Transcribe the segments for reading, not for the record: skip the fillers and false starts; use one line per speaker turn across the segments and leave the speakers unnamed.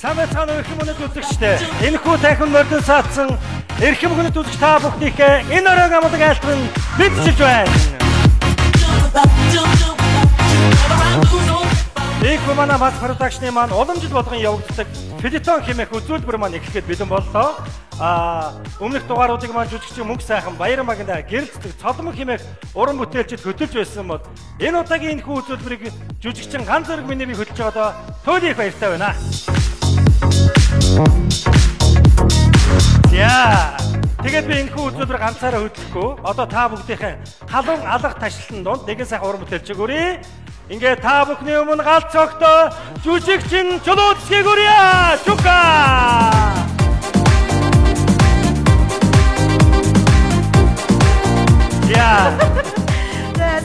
Самбайцгааны эрхэм хүнэт үзэгчтэй. Энэхүү тайхан мордон саацсан эрхэм хүнэт үзэгч та бүхнийхээ энэ оройн амлаг айлтган мэдчилж байна. Ийхүү манай бас продакшны маань улам жил болгон явагддаг Филитон хэмээх үзүүлбэр маань эхлэхэд бэлэн боллоо. Өмнөх дугааруудыг маань жүжигчийн мөнгө сайхан Баяран багнаа гэрэлцдэг цолмог хэмээх уран бүтээлчд хөтөлж байсан бол энэ удаагийн энэхүү үзүүлбэрийг жүжигчин ганц зэрэг миний би хөтөлж байгаадаа туйлын их баяртай байна. Яа. Тэгээд би энэхүү үзүүлбэр ганцаараа хөтлөхгүй. Одоо та бүгдийнхээ халуун алга ташлан донд нэгэн сайхан уран бүтээлч өгөөрэй. Ингээ та бүхний өмнө галц цогтой жүжигчин чулуудчгийг өрье. Чука. Яа.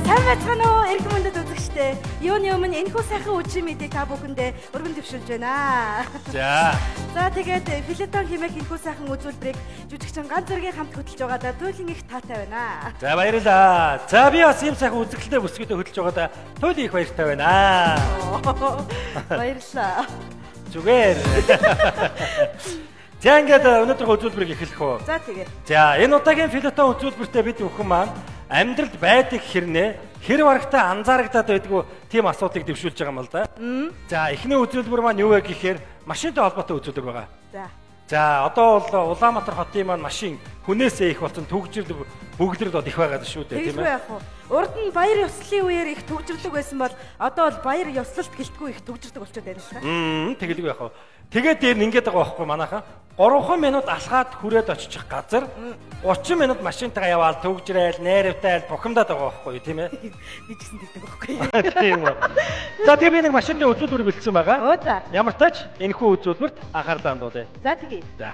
Сайн байцгаана уу эрхэм хүндэт үзэгчтэй. Юуны өмнө энэхүү сайхан үжиг мэдээ та бүхэндээ өргөн төвшүүлж байна.
За.
За тэгээд Филитон хэмээх энэхүү сайхан үзүүлбэрийг жүжигчин ганц зэргийн хамт хөтлж байгаадаа туйлын их таатай байна.
За баярлалаа. За би бас ийм сайхан үзэгдэлтэй бүсгүйдээ хөтлж байгаадаа туйлын их баяртай байна.
Баярлалаа.
Зүгээр. За ингээд өнөөдрийн үзүүлбэрийг эхлэх үү?
За тэгээд.
За энэ удаагийн Филитон үзүүлбэртээ бид бүхэн маань амьдралд байдаг хэрнээ хэр барагтай анзаарагдаад байдгүй тийм асуудыг дэвшүүлж байгаа юм л да. За эхний үзүүлбэр маань юу вэ гэхээр машинтай холбоотой үзүүлбэр байгаа. За одоо бол Улаанбаатар хотын маань машин хүнээсээ их болсон төгжрөл бүгдрэл бол их байгаа шүү дээ тийм ээ.
Урд нь баяр ёслолын үеэр их төгжрлөг байсан бол одоо бол баяр ёслолт гэлтгүй их төгжрдөг болчиход байна л та.
Тэгэлгүй яах вэ? Тэгээд дээр нь ингэж байгаа байхгүй манайхаа. 3 минут алхаад хүрээд очих газар 30 минут машинтайгаа яваал төгжрээл, нээрвтэйл, бухимдаад байгаа байхгүй тийм ээ.
Би ч гэсэн тэгдэг байхгүй.
Тийм үү. За тэгээ би нэг машины үзүүлбэр бэлдсэн байгаа.
Оо за.
Ямар ч тач энэхүү үзүүлбэрт анхаарлаа хандуулъя.
За тэгье.
За.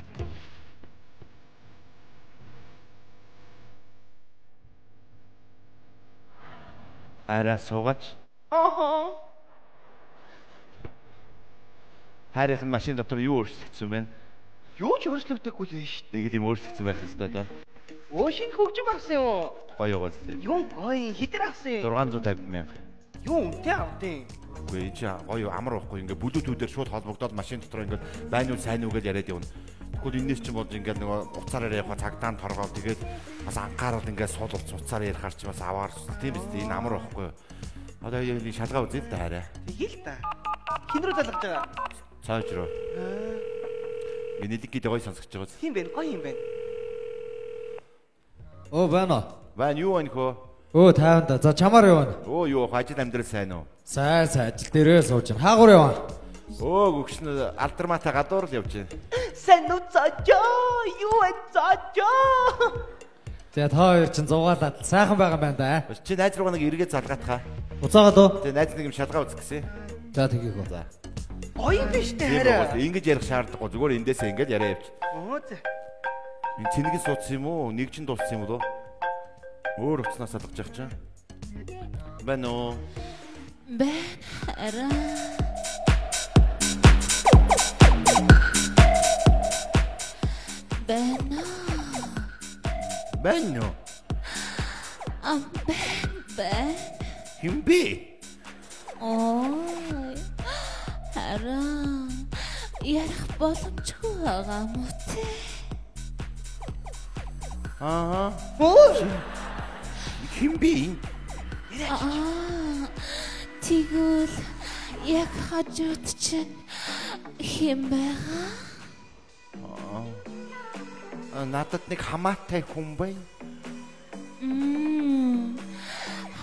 Араа суугач. Харин машин дотор юу өөрчлөгдсөн бэ?
Юу ч өөрчлөгдөхгүй л шүү дээ.
Нэг юм өөрчлөгдсөн байх хэрэгтэй даа.
Шинэ хөгжим авсан юу?
Гоё гоолтэй.
Юу гоё хитэр авсан?
650 мянга.
Юу үнэтэй авдیں۔
Үгүй чи гоё амар байхгүй ингээ блютүүдээр шууд холбогдоод машин дотор ингээ байна уу сайн уу гэж яриад явна. Тэгвэл энэс чинь бол ингээ нөгөө уцаараар явах цагдаан торгоо тэгээд бас анхаарал ингээ суулж уцаар ярихаар чи бас аваар тийм биз энэ амар байхгүй. Одоо яг шалгаа үзээ л да хараа.
Тэгэл та. Хин рүү залгаж байгаа?
Цааш руу. Гэнэдэг гэдэг гоё сонсогч байгаа.
Тийм байх, гоё юм байна.
Оо байна.
Байна юу байна хөө?
Оо тайван да. За чамаар явна.
Оо юу ажил амьдрал сайн уу?
Сайн ажил дээрээ сууж байна. Хаагур явна.
Оо гүгшин алдармаатай гадуур л явж байна.
Сайн уу цаажаа? Юу вэ цаажаа?
За та хоёр чинь зугаалаад сайхан байгаа юм байна да.
Чи найз руугаа нэг эргээ залгаатхаа.
Уцаагаад уу?
Тэгээ найз нэг юм шалгаа үзэх гэсэн.
За тгийх үү.
За.
Гоё биш дээ хараа.
Ингэж ярих шаардлагагүй. Зүгээр эндээсээ ингэж яриа явчих.
Оо за.
Энэ цэнэгэн суудсан юм уу? Нэг чинь дууссан юм уу? Өөр уцнаас алгаж явах чинь. Байна уу?
Байна.
Байна.
Бэн.
Химби.
Ой. Хараа. Ярих боломжгүй байгаа мó те.
Химби.
Тэгвэл яг хажууд чинь хэм байгаа?
Надад нэг хамаатай хүн байна.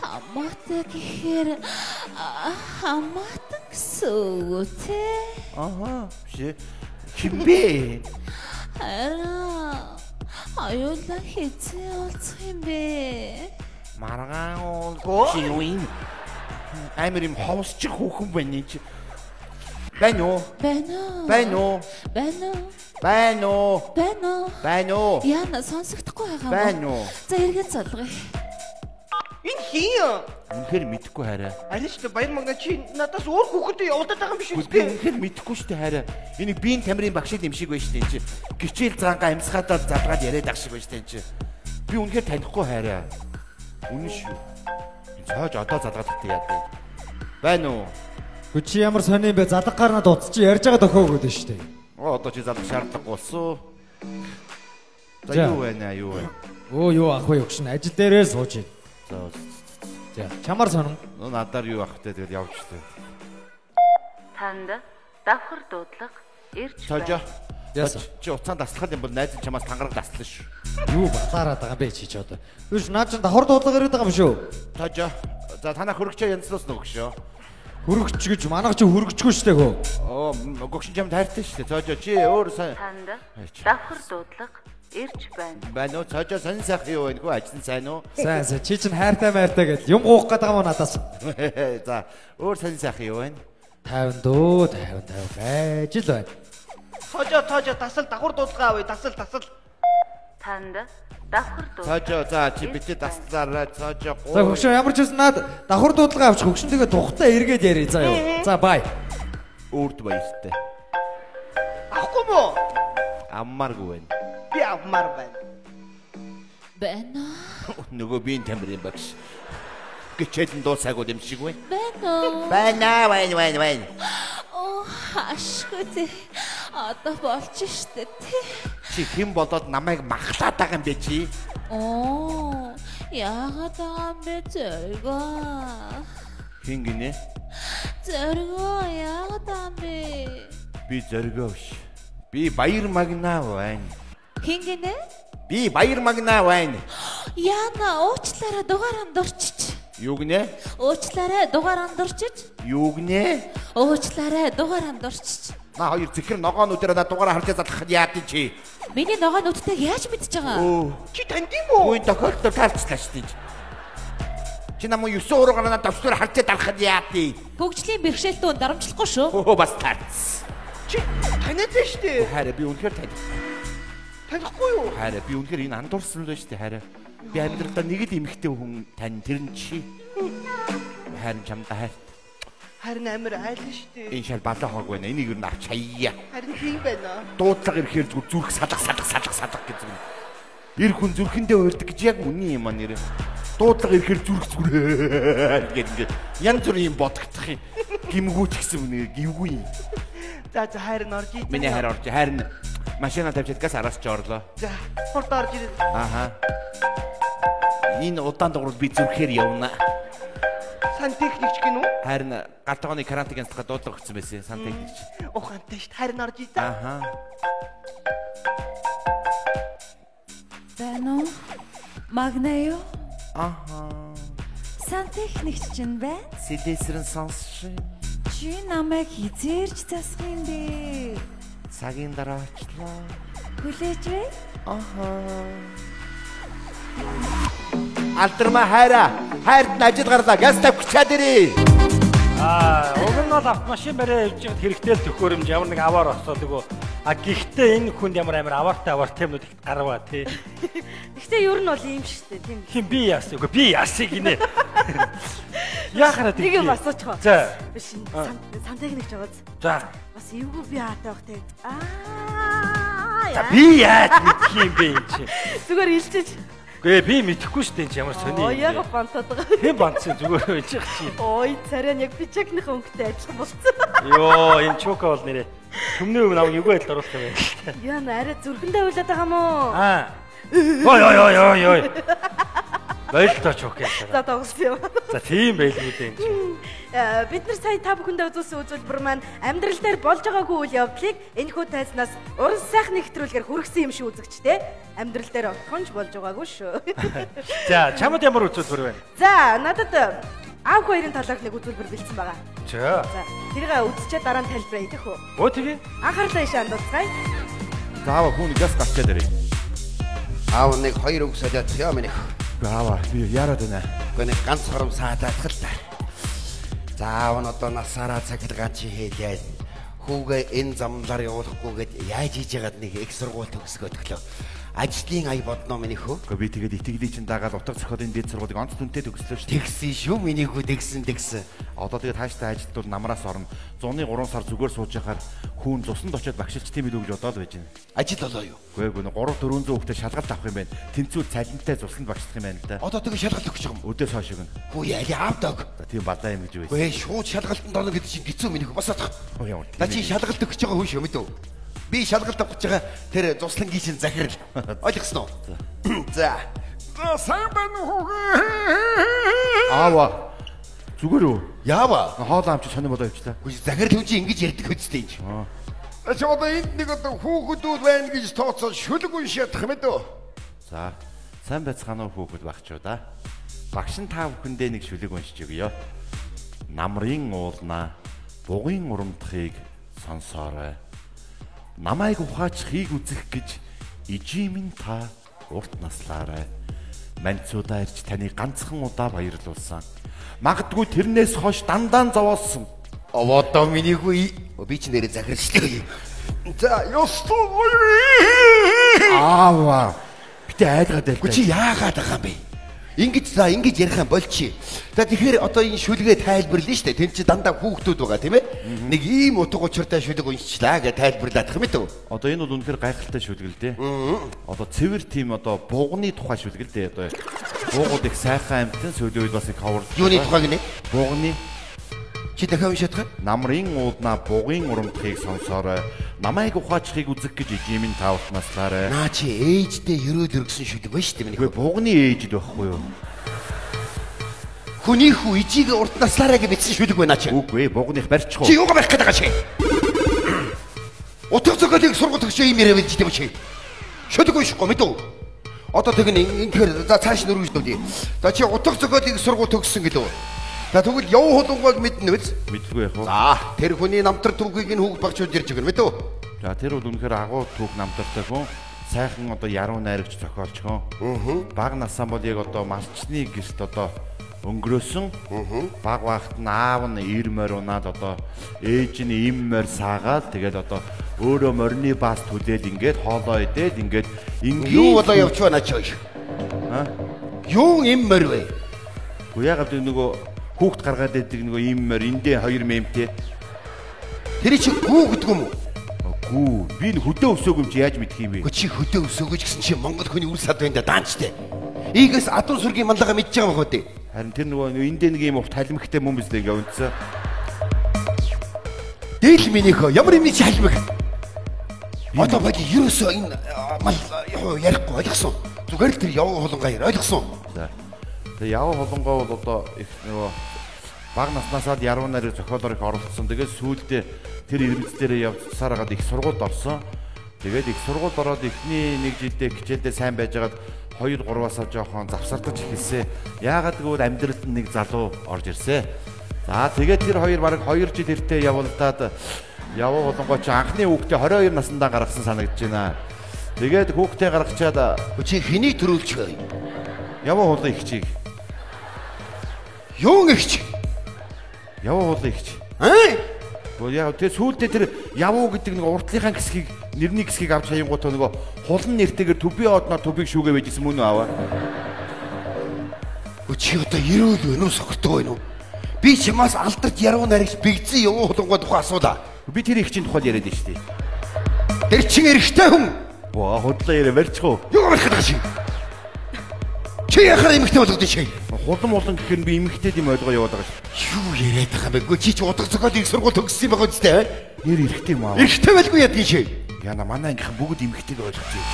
Хамаатай гэхээр хамаатан гэсэн үг те.
Биш. Химби.
Аюулаа хэзээ олцох юм бэ?
Маргаан уулгүй юу юм? Амар юм ховсчих хүүхэн байна чи. Байна уу? Байна уу?
Яна сонсогдохгүй байгаа юм.
Байна уу?
За эргээд залгая.
Энэ хин?
Үнэхээр мэдэхгүй хараа.
Ариш та баяр манган чи надаас өөр хүүхэдтэй явуулаад байгаа юм биш үү?
Би үнэхээр мэдэхгүй шүү дээ хараа. Энийг биеийн тамирын багшид юм шиг байна шүү дээ энэ чи. Гिचээл зрангаа амьсгаадаад залгаад яриад ах шиг байна шүү дээ энэ чи. Би үнэхээр танихгүй хараа. Үнэн шүү. Цааж одоо залгаад хатаа яа. Байна уу?
Чи ямар сони юм бэ? Задаг гарнаа дуцчих ярьж байгаа тохиог гэдэг шүү дээ.
Одоо чи залах шаардлагагүй болсон. За юу вэ?
Юу ах вэ өгшин ажил дээрээ сууж байна. За чамар сонон.
Надаар юу ах вэ? Тэгэл явж тээ.
Танд давхар дуудлага ирж
байна. Чи уцаан таслах юм бол найз чамаас тангараг таслана шүү.
Юу балаараад байгаа юм бэ чи одоо? Юуш наад чинь давхар дуудлага ирээд байгаа юм шүү.
Тожо. За танаа хөргөчөө янзлуус нөгшөө.
Хөргөч гэж манайх чи хөргөчгүй шүү дээ хөө.
Гөгшин чамд хайртай шүү дээ. Тожо чи өөр сайн.
Танд давхар дуудлага ирж байна.
Байна уу? Тожо сонь сайхан юу вэ? Ажил сайн уу?
Сайн. Чи чинь хайртай гэдэг юм гуух гээд байгаа мó надаас.
За өөр сонь сайхан юу вэ?
50 дөө 50 байж л байна.
Тожо тасал давхар дуудлага авъя. Тасал.
Танд давхар дуудлага.
Тожо за чи битээ таслаарай. Тожо.
За хөгшөө ямар ч үсэн наад давхар дуудлага авч хөгшин тэгээ тухтай эргээд ярий заа юу. За бай.
Өөрт баяртай.
Авахгүй мó?
Аммааргүй байна.
Би авмаар байна.
Байна.
Нөгөө биеийн тамирын багш. Гэчээд дуусаагүй юм шиг вэ?
Байна.
Байна.
Оо ашгүй. Одоо болж штэ тий.
Чи хэн болоод намайг махлаад байгаа юм бэ чи?
Оо яагаад байгаа юм бэ зөргөө.
Хин гинэ?
Зөргөө яагаад байгаа юм бэ?
Би зөргөө биш. Би баяр магнаа байна.
Хин гинэ?
Би баяр магнаа байна.
Яна уучлаарай дугаар андурчиж.
Юу гинэ?
Уучлаарай дугаар андурчиж.
Юу гинэ?
Уучлаарай дугаар андурчиж.
На хоёр зэхэр ногоонуудаараа на дугаараа харж залах яад чи.
Миний ногоо нүдтэйг яаж мэдж байгаа?
Чи танд юм уу?
Үгүй тохиолдол таарчлаа шүү дээ. Чи намайг 9 уруугаар на давсгаар харж залах яад.
Хөгжлийн бэрхшээлтүүд дарамжлахгүй шүү.
Бас таарц.
Чи таньд л шүү дээ.
Хараа би үнэхээр тань.
Танихгүй юу?
Хараа би үнэхээр энэ андуурсан л шүү дээ хараа. Би амьдралдаа нэг л эмэгтэй хүн тань тэр нь чи. Харин чамдаа хайр.
Харин амир айл шүү дээ.
Энэ шал балаахаг байна. Энийг юу н авч хаяа.
Харин тийм байна.
Дуудлага ирэхээр зүрх салах гэж байна. Ир хүн зүрхэндээ уурдаг гэж яг үний юм аа нэрээ. Дуудлага ирэхээр зүрх зүрээ гэдэг янз бүрийн юм бодогдох юм. Гимгүүч гэсэн нэг гівгүй.
За харин орж ий.
Миний хайр орж харин машина тавьчихад газ араас ч орлоо.
За хурд орж ий.
Аха. Энэ удаан дуурал би зүрхээр явна.
Сантехникч гинүү?
Харин галтгооны карантин гэнсдгээ дуудлага өгсөн байсан сантехникч.
Ухаантай шүү. Харин орж ий та.
Аха.
Байна уу? Магнаа юу?
Аха.
Сантехникч чинь байна?
Сэлэсрэн сонсшин.
Чи намайг хизээрч засах юм бэ?
Цагийн дараа очлоо.
Хүлээж вэ?
Аха. Алдарма хайрт нь ажил гарлаа. Газ тавьчихад ирээ.
Уг нь бол автомашин бариа явж байгаад хэрэгтэй л төхөөрөмж ямар нэг аваар осоод өгөө. Гэхдээ энэ хүнд ямар амар аваартай юмнууд их гарваа тий.
Гэхдээ ер нь бол ийм шүү дээ тийм.
Хин би яасан. Үгүй би яасыг гинэ. Яахаараа
тийм. Нэг юм асуучихоо.
За.
Биш сантехникч байгааз.
За.
Бас эвгүй би хаатай бах тий.
Би яаж мэдх юм бэ энэ чи?
Зүгээр илчиж.
Гээ би мэдэхгүй шүү дээ ямар сони юм.
Яг бантаад байгаа.
Хэн бантсан зүгээр байж их чи.
Ой царай яг бичэкнийх өнгөтэй адилхан болсон.
Йоо энэ чока бол нэрээ. Төмний өв намайг юугаар л оруулах юм бэ?
Яа нарай зүрхэндээ уйлаад байгаа мó.
Ой. Байлтаа чока.
За тоглосон юм.
За тийм байлгүй дээ энэ чи.
Бид нар сая та бүхэндээ үзүүлсэн үзүүлбэр маань амьдрал дээр болж байгаагүй үйл явдлыг энэхүү тайзнаас уран сайхан нэвтрүүлгээр хүргэсэн юм шиг үзэгчтэй. Амьдрал дээр отхонж болж байгаагүй шүү.
За чамд ямар үзүүлбэр байна?
За надад аав хоёрын талаарх нэг үзүүлбэр бэлдсэн байгаа.
За
тэрийг үзчихээ дараа нь тайлбараа идэх үү?
Өө тэгээ.
Анхаарлаа ишээ хандуулцгаая.
Заава хүн газ гарчаад ирээ.
Аав нэг хоёр үг солиод яа минь.
Баава би яраад байна.
Гэхдээ нэг ганц хором саадаад л та. Заав нь одоо насаараа цахилгаан чи хийлээ. Хүүгээ энэ замлаар явуулахгүйгээд яаж хийж яагаад нэг их сургууль төгсгөөд өглөө. ажлын ая бодноо миний хөө.
Гэхдээ би тэгээд итгэлийн чинь дагаад утга зохиолын дэд сургуулийг онц түнтэй төгслөө шүү.
Тэгсэн шүү миний хөө тэгсэн.
Одоо тэгээд хааштай ажилт бол намраас орно. 103 сар зүгээр сууж яхаар хүүн цусанд очиод багшилчдсан билүү гэж бодоод байж байна.
Ажил болоо юу?
Үгүй 300-400 хүүхдэд шалгалт авах юм байна. Тэнцүү цалинтай цусанд багшлах юм байна л да.
Одоо тэгээд шалгалт өгч байгаа юм.
Өдөөс хойш гэнэ.
Хүү яли аавдаг.
Тийм бадаа юм гэж үү.
Үгүй шууд шалгалтанд орно гэдэг чинь хэцүү миний хөө босоодох.
Ямар тийм.
Та чи шалгалт өгч байгаа хүн шүү мэдв. Би шалгалт авах гэж байгаа тэр цуслангийн шин захирал. Ойлгосноо? За. Сайн байна уу?
Аава. Зүгээр үү?
Яава.
Хоол амч сонир болоо явчлаа.
Үгүй захирал хүн чинь ингэж ярьдаг хөдөлтэй юм. Ачаа одоо энд нэг одоо хүүхдүүд байна гэж тооцоод шүлэг уншаадах юм дөө.
За. Сайн байцгаана уу хүүхэд багчуу да. Багш нь та бүхэндээ нэг шүлэг уншиж өгье. Намрын уулнаа бугын урамдахыг сонсоорой. Намайг ухаачихыг үзэх гэж ижимэн та урт наслаарай. Манцуудаа ирж таныг ганцхан удаа баярлуулсан. Магадгүй тэрнээс хойш дандаа зовоолсон.
Одоо миний хүү би ч нэрээ захирчтэй. За ёстой.
Аава. Битээ айлгаад байлаа.
Гү чи яагаад байгаа юм бэ? Ингэж ярих юм болчих. За тэгэхээр одоо энэ шүлгээ тайлбарлана шүү дээ. Тэн чи дандаа хүүхдүүд байгаа тийм ээ? Нэг ийм утга учиртай шүлэг уншчлаа гэж тайлбарлаад их мэт үү?
Одоо энэ бол үнэхээр гайхалтай шүлэг л дээ. Одоо цэвэр тийм одоо бууганы тухай шүлэг л дээ. Одоо буугууд их сайхан амьтан сүүлийн үед бас их ховор.
Юуны тухай гинэ?
Бууганы.
Чи дахиад уншаадах?
Намрын уулнаа бугын урамдахыг сонсоорой. Намайг ухаачихыг үзэх гэж ижимэн та урт наслаарай.
Наа чи ээждээ ерөөд өргөсөн шүлэг байна шүү дээ миний.
Үгүй бууганы ээжд байхгүй юу?
Хүний хүү ижигээ урт наслаарай гэж бичсэн шүлэг байна чи.
Үгүй бууганых барьчих уу?
Чи юугаа барих гэдэг байгаа чи? Утга зохиолыг сургууль төгсөө юм яриа байж дээ чи. Шүлэг уншихгүй мэд үү? Одоо тэг ингээр за цааш нөргөж дөө. За чи утга зохиолыг сургууль төгссөн гэлөө. За тэгвэл яв хулунгууд мэднэ биз?
Мэдгүй яах вэ?
За тэр хүний намтар түүхийг нь хүүхд багчууд ирж байгаа мэд үү?
За тэр бол үнэхээр агуу түүх намтартай хүн. Сайхан одоо яруу найрагч зохиолч хүн. Бага насаа бол яг одоо малчны гэрт одоо өнгөрөөсөн. Баг багт нь аав нь ир морь унаад одоо ээж нь им морь саагаад тэгээд одоо өөрөө морины баас түлээл ингээд хоолоо идээд ингээд
юу болоо явж байна ч ой. Юу им морь вэ?
Уу ягаад нөгөө хүүхд гаргаад идэг нөгөө им морь эндээ 2 мемтэй.
Тэр чи гүү гэдэг юм уу?
Гүү. Би хөдөө өсөөг юм чи яаж мэдх юм бэ?
Чи хөдөө өсөөгөө гэсэн чи Монгол хүний үр сад байна да даанчтай. Ийгээс адуу сүргийн манлага мэдж байгаа байх үү?
Харин тэр нөгөө эндээ нэг юм урт халимхтай мөн биз дээ ингээ үнцээ.
Дээл минийхөө ямар юм чи халимх? Одоо баг ерөөсөө энэ мал ярихгүй ойлгосон. Зүгээр л тэр яв хулангай ойлгосон.
За. Тэгээ яв хулангай бол одоо их нөгөө баг наснасаад яруу нарыг зохиолоор их оролцсон. Тэгээд сүүлдээ тэр ирмэцлэрээ явцсаар хагаад их сургуульд орсон. Тэгээд их сургуульд ороод эхний нэг жилдээ хичээлдээ сайн байжгаад 2-3-аас жоохон завсардаж эхэлсэн. Яагаад гэвэл амьдралд нэг залуу орж ирсэн. За тэгээд тэр хоёр бараг 2 жил хэртээ явуулдаад яв хулангай чи анхны хүүхдээ 22 наснда гаргасан санагдаж байна. Тэгээд хүүхдээ гаргачаад
чи хэнийг төрүүлж вэ?
Яв хулгай ихчийг.
Юу нэгч?
Яв хулгай ихч. Гэхдээ яг тэр сүүлдээ тэр явуу гэдэг нэг уртлынхаа хэсгийг нэрний хэсгийг авч хаянгуутаа нөгөө хулан нэртэйгээр төбий одноор төбийг шүүгээ байжсэн мөн үү аваа.
Чи одоо ирүүл вэ нүү согтой вэ нүү? Би чамаас алдарч яруу наригч бигдсэн явуу хулангой тухай асуулаа.
Би тэр ихчийн тухайд яриад байна шүү дээ.
Тэр чин эрэгтэй хүн.
Ваа худлаа яриа барьчих уу?
Юу барих гэдэг чи? Чи яхаар эмэгтэй болгож чи?
Хулан гэхээр би эмэгтэй юм ойлгоо яваад байгаа шүү.
Юу яриад байгаа бэ? Гү чи утга зохиолыг сургууль төгссөн байгаа үстэй.
Нэр эрэгтэй юм аа.
Эрэгтэй байлгүй ядгийн чи.
Яна манай ангийнхан бүгд эмэгтэйг ойлгож байна.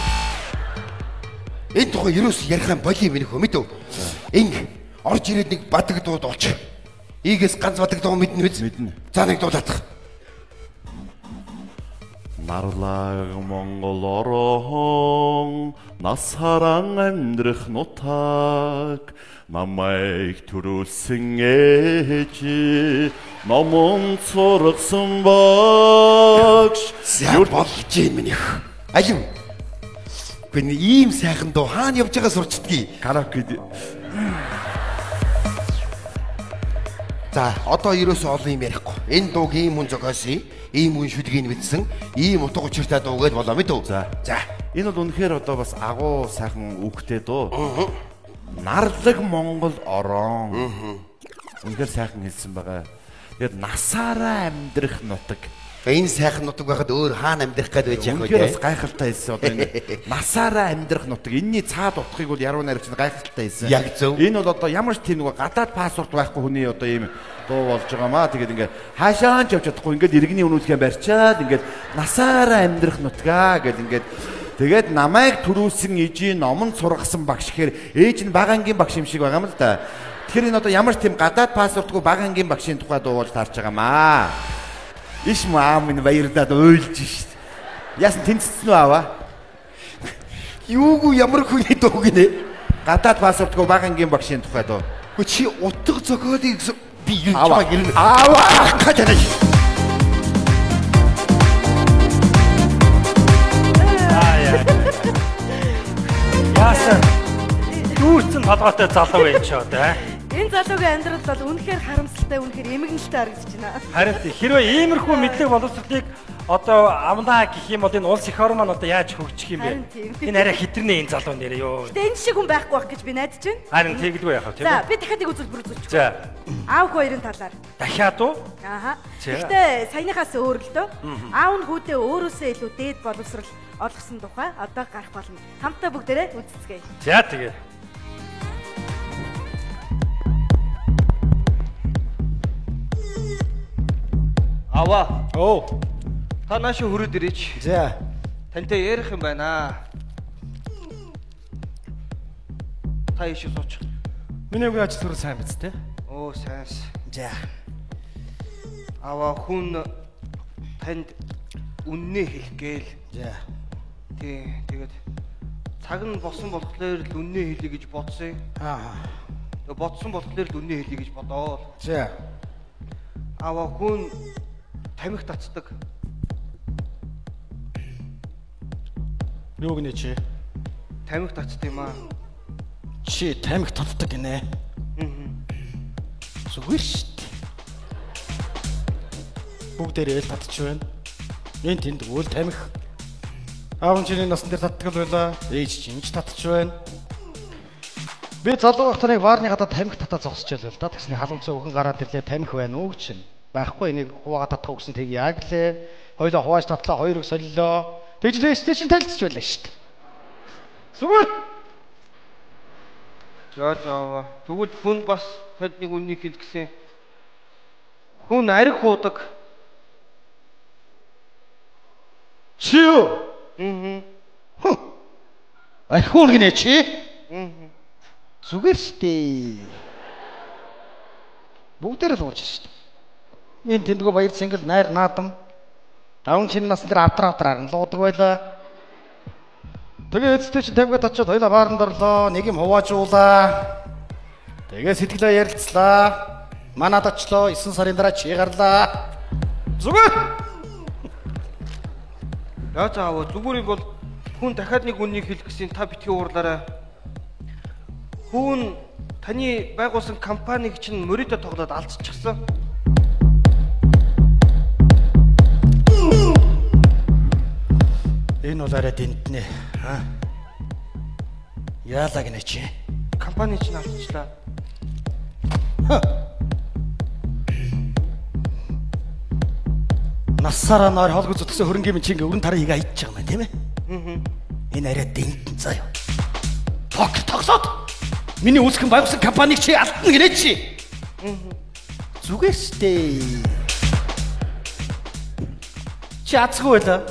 Энэ тухай юус ярих юм боли минь хөө мэдв. Инг орж ирээд нэг бадаг дууд олч. Ийгээс ганц бадаг дуу мэднэ биз?
Мэднэ.
За нэг дуулаадах.
Нарлаг Монгол орон насаран амьдрах нутаг намайг төрүүлсэн ээж номон сургасан багш
юу болж юм минийх алим гэн ийм сайхан дуу хаана явж байгаа сурчдгийг
караоке.
За одоо ерөөсөө олон юм ярихгүй. Энэ дууг ийм хүн зохиосон, ийм хүн шүлгийг мэдсэн, ийм утга учиртай дуу гэж болоо мэд үү?
За.
За
Энэ бол үнэхээр одоо бас агуу сайхан үгтэй дөө. Нарлаг Монгол орон. Үнэхээр сайхан хэлсэн байгаа. Тэгээд насаараа амьдрах нутаг.
Энэ сайхан нутаг байхад өөр хаана амьдрах гээд байж яах вэ?
Үнэхээр бас гайхалтай хэлсэн. Одоо энэ насаараа амьдрах нутаг. Энэний цаад утгыг бол яруу найрагч гайхалтай хэлсэн.
Яг зөв.
Энэ бол одоо ямар ч тийм нэг гадаад паспорт байхгүй хүний одоо ийм дуу болж байгаамаа. Тэгээд ингээд хаашаа ч явж чадахгүй ингээд иргэний үнүүсгээ барьчаад ингээд насаараа амьдрах нутгаа гэд ингээд тэгээд намайг төрүүлсэн ижийн номонд сургасан багш гэхээр ээж нь багангийн багш юм шиг байгаа юм л да. Тэгэхээр энэ одоо ямар ч тийм гадаад паспортгүй багангийн багшийн тухай дуу болж таарч байгаамаа. Иш маам энэ баярдаад ойлж шít. Яасан тэнцсэн үү аваа?
Юугүй ямар хүний дуу гинэ?
Гадаад паспортгүй багангийн багшийн тухай дуу.
Хөө чи утга зохиолыг би юу
аваа
гэрнэ?
аваа
Хатанаа.
Яасан дүүрсэн толгойтой залуу байх ч одоо.
Энэ залуугийн амьдрал бол үнэхээр харамсалтай, үнэхээр эмгэнэлтэй харагдаж байна.
Харин хэрвээ иймэрхүү мэдлэг боловсролыг одоо амлаа гэх юм бол энэ улс их орн маань одоо яаж хөгжих юм бэ? Энэ арай хитрнээ энэ залуу нэрээ ёо.
Гэтэ энэ шиг хүн байхгүй байх гэж би найдаж байна.
Харин тэгэлгүй яах вэ тийм үү?
За би дахиад нэг үзүүлбэр үзүүлчих.
За.
Аав хоёрын талаар.
Дахиад уу?
Ааха. Гэтэ саяныхаас өөр л дөө. Аав нь хүүдээ өөрөөсөө илүү дээд боловсрал олгосон тухай одоо гарах болно. Хамтдаа бүгдээрээ үзцгээе.
За тэгээ.
Аваа.
Оо.
Та нааш хүрээд ирээч.
За.
Тантай ярих юм байна. Та ишээ сууч.
Миний үгүй ажил төрөл сайн биз дээ.
Оо сайнс.
За.
Аваа хүн танд үннээ хэлэх гээл.
За.
Тэгээд цаг нь босон болохоор л үннээ хэлье гэж бодсон. Тэгээд бодсон болохоор л үннээ хэлье гэж бодоол.
За.
Аваа хүн тамхи татдаг.
Юу гинэ чи?
Тамхи татдаг юм аа.
Чи тамхи татдаг гинэ. Зүгээр шүү дээ. Бүгдээрээ л татчих байна. Энд тэнд үл тамхи. Аав чиний насан дээр татдаг л байлаа. Ээж чинь ч татчих байна. Би залуу байхдаа нэг ваарны гадаа тамхи татаа зогсож байлаа л да. Тэгсний халамцаа өхөн гараад ирлээ тамхи байна уу гэж. Байхгүй энийг хуваагаа татах гэсэн тэг яг лээ. Хоёлоо хувааж татлаа, хоёрыг солилоо. Тэгж лээстэй чинь танилцж байлаа шүү дээ. Зүгээр.
Яа. Тэгвэл хүн бас хэд нэг үннийг хэл гэсэн. Хүн ариг хуудаг.
Чи юу? Архиун гинэ чи? Зүгээр штэ. Бүгдээр л ууж штэ. Энд тэндгөө баяр цэнгэл найр наадам. Давн чин нас дээр автраар нь луудаг байлаа. Тэгээ эцтэй чи тамга татчаад хоёлаа бааранд орлоо. Нэг юм хуваажуулаа. Тэгээ сэтгэлээ ярилцлаа. Манад очлоо. 9 сарын дараа чи гарлаа. Зүгээр.
Яа зүгээр юм бол хүн дахиад нэг үннийг хэлэх гэсэн та битгий уурлаарай. Хүн таны байгуулсан компаниг чинь мөрөдө тоглоод алдчихсан.
Энэ бол арай дэнтнэ. Яалаа гинэ чи?
Компани чинь алдчихлаа.
Насаараа наар холгүй зүтгсэн хөрөнгөний чинь өрн тарыг хийгээ айдчих юм байна тийм ээ? Энэ арай дэнтэн заяа. Покер тогсоод миний үүсгэн байгуулсан компаниг чи алдна гинэ чи? Зүгээр штэ. Чи азгүй байлаа.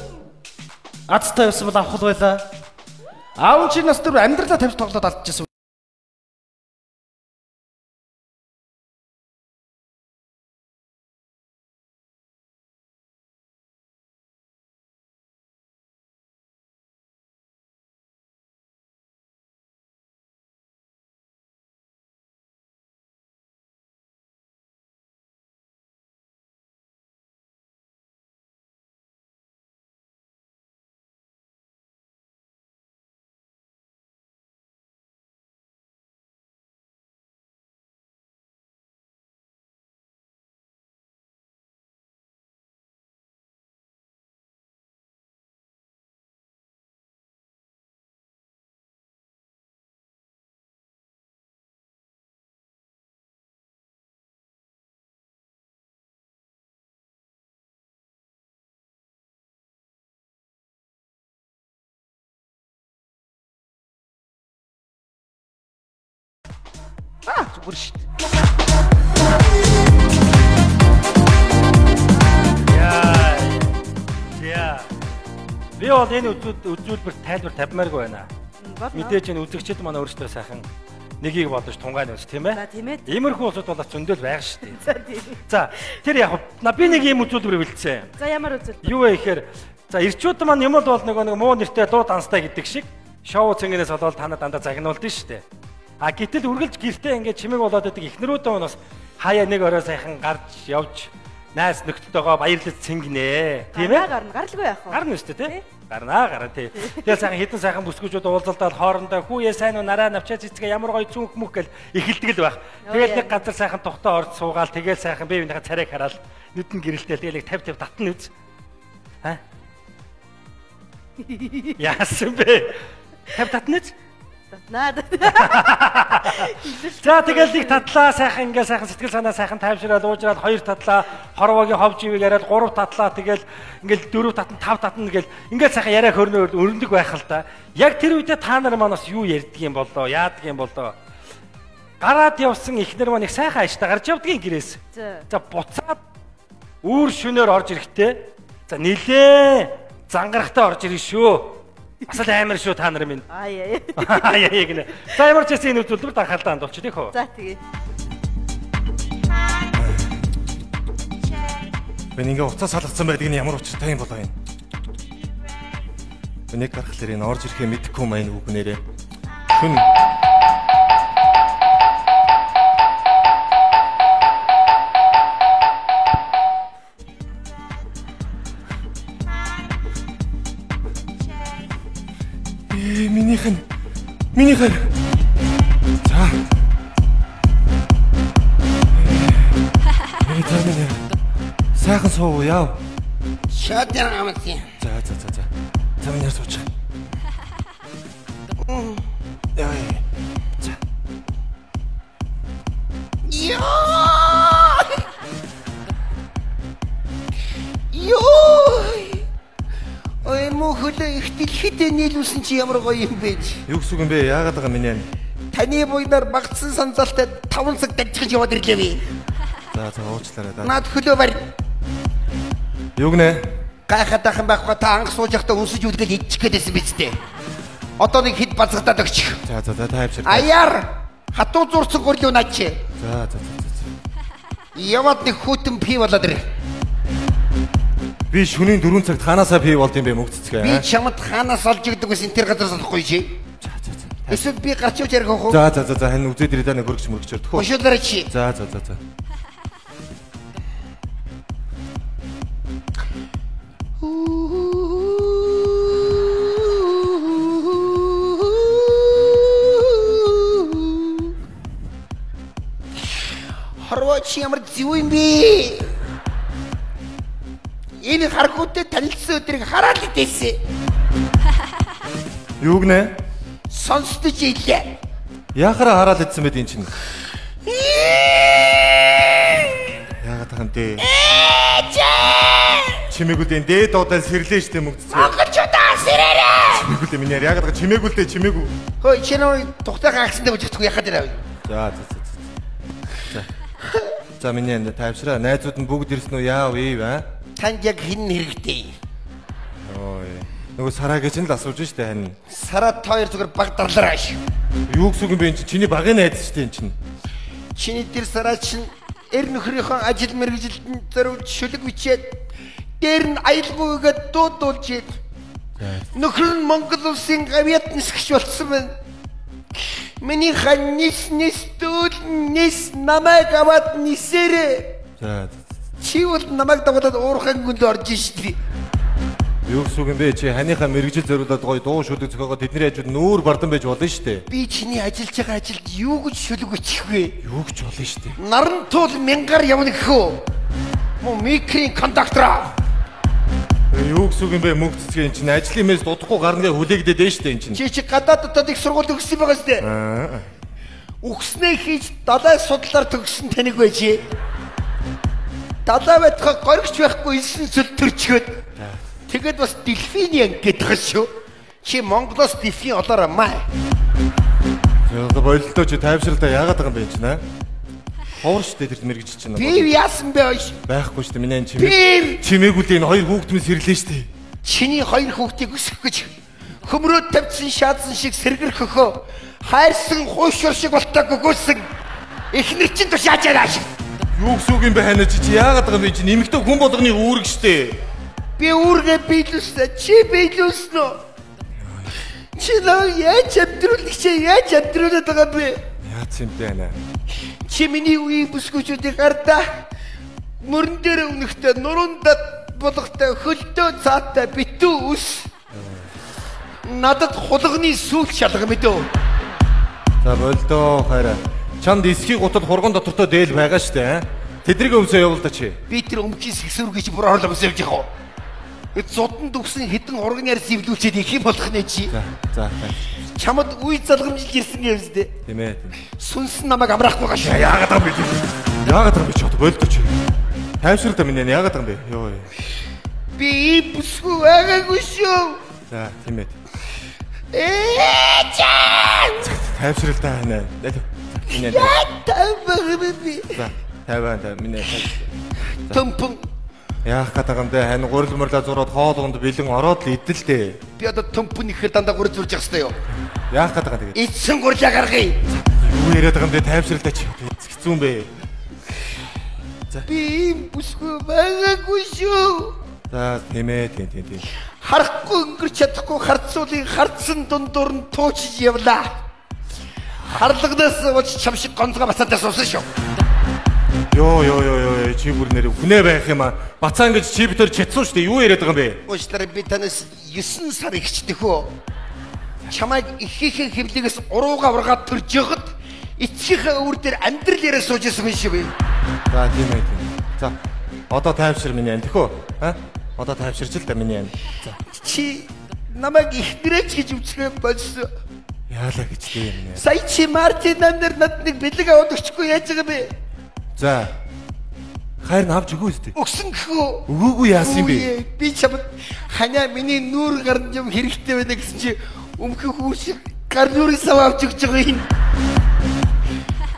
Азтай явсан бол авах байлаа. Аав чи нас дээр амьдралаа тавьж тоглоод алдчихсан.
бүр шít.
Яа. Би бол энэ үзүүлбэрт тайлбар тавьмааргүй байна. Мэдээж энэ үзэгчид манай өөрсдөө сайхан нэгийг бодож тунгаан өс тийм ээ.
За тийм ээ.
Иймэрхүү улсууд бол зөндөл байгаа шүү дээ. За тийм. За тэр яг би нэг юм үзүүлбэр бэлдсэн.
За ямар үзүүлбэр?
Юу вэ гэхээр за ирчүүд маань юм бол нэг муу нэртэй дуу данстай гэдэг шиг шоу цэнгэнээс болоод танад дандаа загнуулдаг шүү дээ. А гэтэл үргэлж гэртээ ингээд чимэг болоод байдаг ихнэрүүдээ бас хаяа нэг орой сайхан гарч явж найс нөхдөдтэйгоо баярлаж цэнгэнэ. Тийм ээ?
Гаралгүй яах вэ?
Гарна шүү дээ, тий? Гарна тий. Тэгээ сайхан хитэн сайхан бүсгүүчүүд уулзалтаад хоорондоо хүүе сайн уу нараа навчаа цэцгээ ямар гоё цүнх мөх гэл эхэлдэг л байх. Тэгээд нэг газар сайхан тухтаа орж суугаал тэгээд сайхан биевийнхээ царайг хараад нүдэн гэрэлтэл тэгээд нэг 50 татна үз. Ха? Яасан бэ? 50 татна үз?
Наад.
За тэгэл нэг татлаа сайхан ингээ сайхан сэтгэл санаа сайхан тайвшраад уужраад хоёр татлаа хорвогийн ховж ивэг яриад гурав татлаа тэгэл ингээл дөрөв татна тав татна гэл ингээл сайхан яриа хөрнөө өрнөдөг байх л та. Яг тэр үедээ та нар манаас юу ярьдаг юм болоо яадаг юм болоо. Гараад явсан ихнэр маань их сайхан ааштай гарч явдгийн гэрээс. За буцаад үүр шөнөөр орж ирэхдээ за нилээ зангарахтаа орж ирнэ шүү. Бас л амар шүү та нар минь.
Аяа.
Аяа гинэ. За ямар ч гэсэн энэ үзүүлбэр дарахалтай хандуулчих тийх үү?
За тэгээ.
Би ингээ уцаа салгацсан байдаг нь ямар учиртай юм болоо энэ. Би нэг гарахлаар энэ орж ирэхээ мэдэхгүй маань үгнээрээ. Хүн Минийхэн. За. Ээтэрнэ. Сайхан суу яав.
Шатэр амтсан.
За. За минь суучих. Яа. За. Ой мөхөлөө их дэлхийдээ нийлүүлсэн чи ямар гоё юм бэ? Юу гэсэн юм бэ? Яагаад байгаа минь?
Таны буйнаар багцсан сандаалтай 5 цаг дажиж яваад ирлээ би.
За уучлаарай.
Наад хөлөө барь.
Юу гэнэ?
Гайхаад ахын байхгүй та анх сууж явахдаа үнсэж үлдэл идчих гээдсэн биз дээ. Одоо нэг хэд базгадаад өгч.
За тайвшир.
Аяар хатуу зурцсан гурлуу наач.
За.
Яваад нэг хүүтэн пив болоод ирээ.
Би шөнийн 4 цагт ханаасаа пив болд юм бэ мөгццгээ.
Би чамд ханаас олж игдэг гэсэн тэр газар санахгүй чи. За. Эсвэл би гарч явж ярих уу?
За хань үзээд ирээд нэг хөргөж мөргөж өртөх үү?
Ушуулаарай чи.
За.
Харвач ямар зүв юм бэ? Энэ харгуудтай танилцсан өдрийг хараад идээсэн.
Юу гэнэ?
Сонсдож ийлээ.
Яхаараа хараад идсэн байд эн чинь. Яагаад тахын дээ? Чимээгүүдэн дээд дуудаа сэрлээ штэ мөгцөө.
Монголчуудаа сэрээрээ.
Чимээгүүдэн минь яагаад байгаа чимээгүүлдэ чимээгүй.
Хөөе чи нөө тухтайгаа агсандаа бүжигдэхгүй яхаад ирээ.
За. За минь тайвшраа. Найзууд нь бүгд ирсэн үү? Яав ив аа?
Танд яг хин хэрэгтэй.
Ой. Нөгөө сараагийн ч л асууж штэ хань.
Сараа тоор зүгээр баг дарлаарай ш.
Юу гэсэн юм бэ энэ чинь чиний багын найз штэ энэ чинь.
Чиний тэр сараа чинь эр нөхрийнхөө ажил мэргэжилтэнд зориулж шүлэг бичээд дээр нь аялгүйгээд дуудуулж ийл. Нөхөр нь Монгол улсын авиат нисгч болсон байна. Миний ханис дүүл намайг аваад нисээрээ.
За.
Чи бол намайг дагуулад уурхайн гүнд орж штий.
Юу гэсэн юм бэ? Чи ханийхаа мэрэгжил зориулаад гоё дуу шүлэг зохиогоод тэдний хажууд нүүр бардан байж болно штэ.
Би чиний ажиллаж байгаа ажилд юу гэж шүлэг бичих вэ?
Юу гэж болно штэ.
Наран туул мянгаар явна гэхүү. Мо микрийн кондуктор.
Юу гэсэн юм бэ? Мөнгөцгөө эн чинь ажлын мэс дутхгүй гарнгээ хүлээгдээд байна штэ эн чинь.
Чи гадаад дотоод их сургууль өгсөн байгаа штэ. Үгснээ хийж далай судлаар төгссөн таныг байж. Далай байтхаа горигч байхгүй 9 цөл төрчгөөд. Тэгэд бас дельфины ангид байгаа шүү. Чи Монголоос дельфин олоорой маа.
За болилдоо чи тайвшралдаа яагаад байгаа юм бэ чинь аа? Ховор штэ тэр мэрэгч чинь.
Би яасан бэ оош?
Байхгүй штэ миний чимээгүй л энэ хоёр хүүхэд минь сэрлээ штэ.
Чиний хоёр хүүхдийг өсгөх гэж хөмрөөд тавьсан шаадсан шиг сэргэр хөхөө хайрсан хуушур шиг болтойг өгөөсөн эхнэр чинь туш яачаараа шиг.
Юу гэсэн үг юм бэ ханаа чи яагаад байгаа юм бэ чи нэмэгтэй хүн болгоны үүрэг штэ.
Би үүргээ биелүүлсэн чи биелүүлсэн үү? Чи нөө яаж амьдруулаад байгаа бэ?
Яац юм бэ ханаа?
Чи миний үеийн бүсгүүчүүдийг гардаа мөрөн дээр өнөхтэй нурундад болгохтой хөлдөө цаатай битүү ус надад хулганы сүүл шалга мэдөө.
За болдоо хайраа. Чамд эсхий гутал хурган дотортой дээл байгаа штэ. Тэдрийг өвсөө явуул та чи.
Би тэр өмчийн сэгсүргийч бүр орлогос явж байгаа. Зодон дүгсэн хитэн хурган яар зэвлүүлчихэд их юм болох нэ чи.
За.
Чамд үе залгамжиж ирсэн юмсдэ.
Тийм ээ.
Сүнсэн намайг амраахгүй гаш.
Яагаад байгаа юм бэ? Яагаад байгаа юм бэ чи одоо болдоо чи. Тайвшралтай минь яагаад байгаа юм бэ? Йоо.
Би бүсгүй байгаагүй шүү.
За тийм ээ.
Чаа.
Тайвшралтай ханаа.
Яа таваа би.
За таваа минь.
Томпон.
Яах гэдэг юм бэ? Хань гурил мөрлө зураад хоолгонд бэлэн ороод л идэлтэй.
Би одоо томпон ихээр дандаа гурил зурж явах ёстой юу?
Яах гэдэг юм тэгээд?
Эцсэн гурлаа гаргая.
Юу яриад байгаа юм бэ? Тайвшралтай чи. Хэцүү юм бэ? За.
Би бүсгүй байгаагүй шүү.
За тийм ээ тийм.
Харахгүй өнгөрч чадахгүй харцуулын харцсан дундуур нь туучж явлаа. Харлагнаас ууч чам шиг гонцгой бацаатаас усан шүү.
Йоо чи бүр нэр хүнээ байх юм аа. Бацаа ингэж чи битэр чатсан шүү дээ. Юу яриад байгаа юм бэ?
Уучлаарай би танаас 9 сар ихчдэх үү. Чамайг ихээхэн хэвлэгээс урууга ургаад төрж явахад эцгийнхээ өвөр дээр амьдрал яриа сууж ирсэн юм шиг бай.
За тийм ээ. За одоо тайвшир миний ань тэхөө. Одоо тайвширч л да миний ань. За.
Чи намайг ихнэрэж гэж үцгээ болсон.
Яалаа гэж тийм нэ.
Сая чи Мартин нар над нэг бэлэг аваад өчгүй яаж байгаа бэ?
За. Хайр нь авч өгөө үстэй.
Өгсөн гэхүү.
Өгөөгүй яасан юм бэ?
Би чамд ханаа миний нүүр гарч юм хэрэгтэй байна гэсэн чи өмхөх хүүш гар нүрийн сав авч өгч байгаа юм.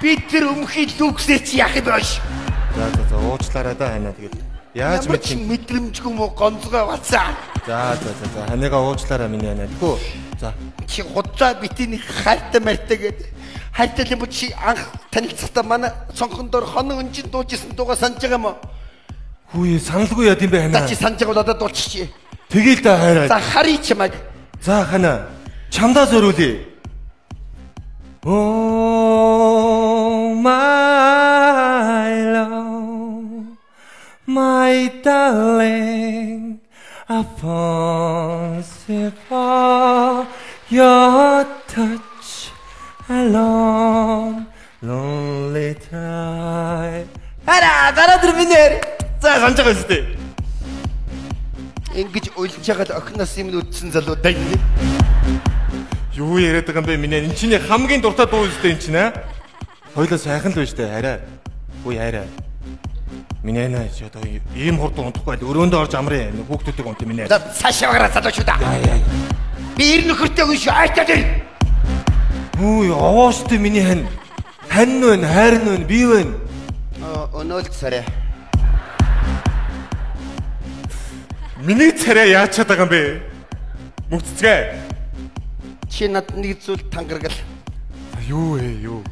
Би тэр өмхийг дүүксээ чи яах юм бэ?
За уучлаарай да ханаа тэгээд. Яаж
мэдрэмжгүй мó гонцгой бацаа.
За ханаагаа уучлаарай миний ханаа. Тэггүй. За.
Чи худлаа битийн хайртай мартай гэдэг. Хайртай юм чи анх танилцахдаа манай цонхон дор хоног өнжин дуужсэн дууга санаж байгаа юм уу?
Хүү саналгүй яа гэм бэ ханаа.
За чи санаж байгаа бол одоо дуулчих.
Тэгээл та хайраа.
За харий чамайг.
За ханаа. Чамдаа зориулъя. Oh my love, my darling, I fancied for your touch alone, lonely time.
Дараа дөрминэр.
За санаж байгаа үстэй.
Ингэж уйлж байгаа охиноос юм үдсэн залуудаа ингэ.
Юу яриад байгаа юм бэ минь? Энд чинь хамгийн дуртай дуу үстэй энэ чинь аа. Хойлоо сайхан л байж тээ хараа. Үгүй хараа. Минь нэ чи одоо ийм хурд унтахгүй өрөөндөө орж амрын хүүхдүүдийг унт минь.
За цаашаа гараа залуучуудаа. Би ир нөхөртэй хүн шүү айтаа дээр.
Хүү явааштай миний хань вэ хайр нь би вэ?
Өнөөлт сарэ.
Миний царай яачаад байгаа юм бэ? Мөвццгээ.
Чи над нэг зүйл тангаргал.
Юу вэ юу?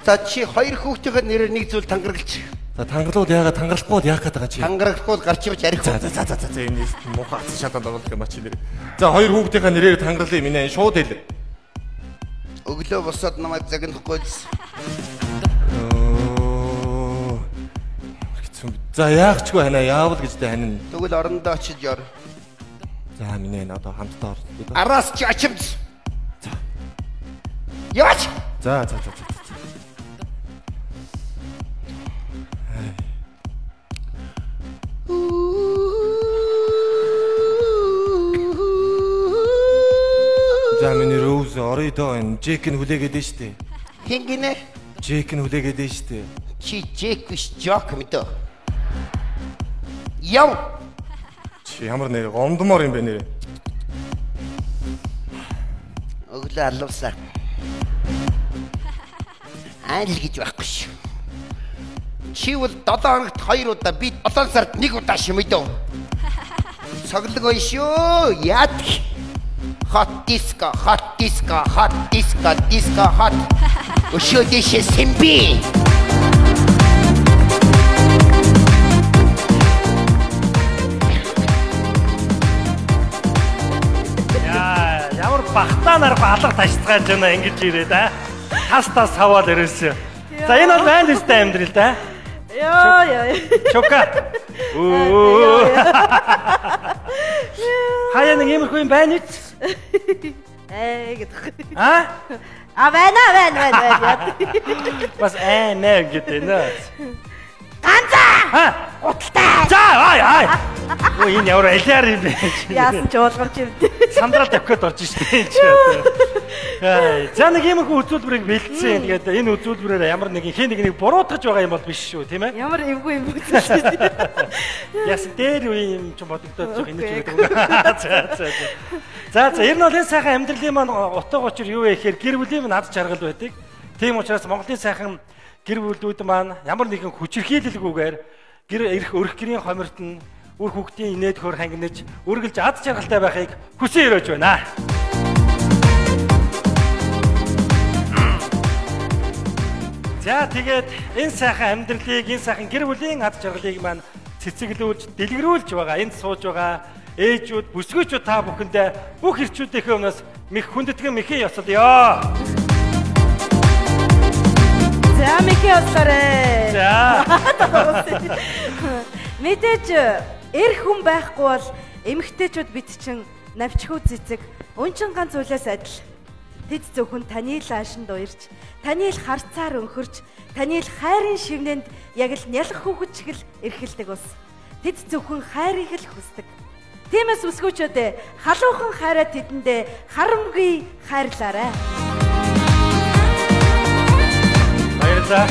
За чи хоёр хүүхдийн нэрээр нэг зүйл тангаргалч.
За тангалууд яагаад тангарахгүй яах гээд байгаа чи?
Тангарахгүй гарч ивч арих.
За энэ муухай ацсан шатанд оруулах юм а чи нэр. За хоёр хүүхдийн нэрээр тангарлаа минь шууд хэл.
Өглөө босоод намайг загнахгүй л.
За яахчгүй ханаа яавал гэж тэ хань.
Тэгвэл орондоо очиж яар.
За минь одоо хамтдаа ор.
Араас чи ачимс. За. Яваач.
За. За миний Роуз оройдоо энэ Джек нь хүлээгээд нь штэ.
Хин гинэ?
Джек нь хүлээгээд нь штэ.
Чи Джек биш Жок мэдээ. Яв.
Чи ямар нэр гомдмор юм бэ нэр?
Өглөө алуусаа. Айл гэж байхгүй шүү. Чи бол 7 хоногт 2 удаа би 7 сард 1 удаа шимэдөө. Соглогой шүү. Яат. Hot disco, hot disco, hot disco, disco hot. Өшөө дэше сэмби.
Ямар бахтанаар алга ташцгааж байна ингэж ирээд тастас хаваад ирээсэ. За энэ бол байна үстэй амьдрал да.
Яа.
Чока. Хаяа нэг юм хүн байна уу?
Гэдэг.
Байна. Бас нэ гэдэг нэ.
Ганцаа. Уталтай.
За ай. Энэ ямар алиар юм бэ?
Яасан ч уулгарч юм.
Сандрал тавхад орж штэ. За нэг юм хөө үзүүлбэрийг бэлдсэн. Тэгээд энэ үзүүлбэрээр ямар нэг хин нэг буруутгаж байгаа юм бол биш шүү, тийм ээ?
Ямар эвгүй юм бэ?
Яасан дээр юм ч бодогдоод байгаа энэ ч гэдэг. За ер нь бол энэ сайхан амьдралын маань утга учир юу вэ гэхээр гэр бүлийн над жаргал байдаг. Тийм учраас Монголын сайхан гэр бүлүүд маань ямар нэгэн хүчирхийлэлгүйгээр өрх гэрийн хомирт нь үр хүүхдийн инээд хөр хангинаж үргэлж ад жаргалтай байхыг хүсэн өрөөж байна. За тэгээд энэ сайхан амьдралыг, энэ сайхан гэр бүлийн ад жаргалыг маань цэцэглүүлж, дэлгэрүүлж байгаа. Энд сууж байгаа ээжүүд, бүсгүйчүүд та бүхэндээ бүх ирчүүдийнхээ өмнөөс мэх хүндэтгэн мэхээ ёслоё.
За мэхээ ёслоорой.
За.
Мэдээж эр хүн байхгүй бол эмэгтэйчүүд бид чинь навчхүү цэцэг өнчин ганц зүйлээс адил. Тэд зөвхөн таны л аашинд уярч, таны л харцаар өнхөрч, таны л хайрын шивнэнд яг л нялх хүүхэд шиг л эрхэлдэг ус. Тэд зөвхөн хайрыг л хүсдэг. Тиймээс үсгүүчүүдээ халуухан хайраа тэдэндээ харамгүй хайрлаарай.
Баярлалаа.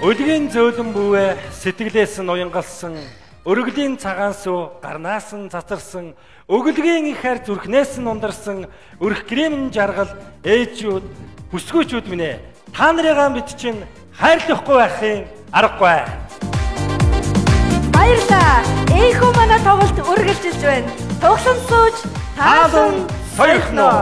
Өлгийн зөөлөн бүвэ сэтгэлээс нь уянгалсан, өргөлийн цагаан сүү гарнаас нь цацарсан, өглөгийн их хайр зүрхнээс нь ундарсан, өрх гэрийн жаргал ээжүүд, бүсгүйчүүд минь ээ. Та нарыгаа бид чинь хайрлахгүй байхын аргагүй.
Баярлалаа. Ээхүү манай тоглолт үргэлжилж байна. Тоглон сууж таасан соёрхноо.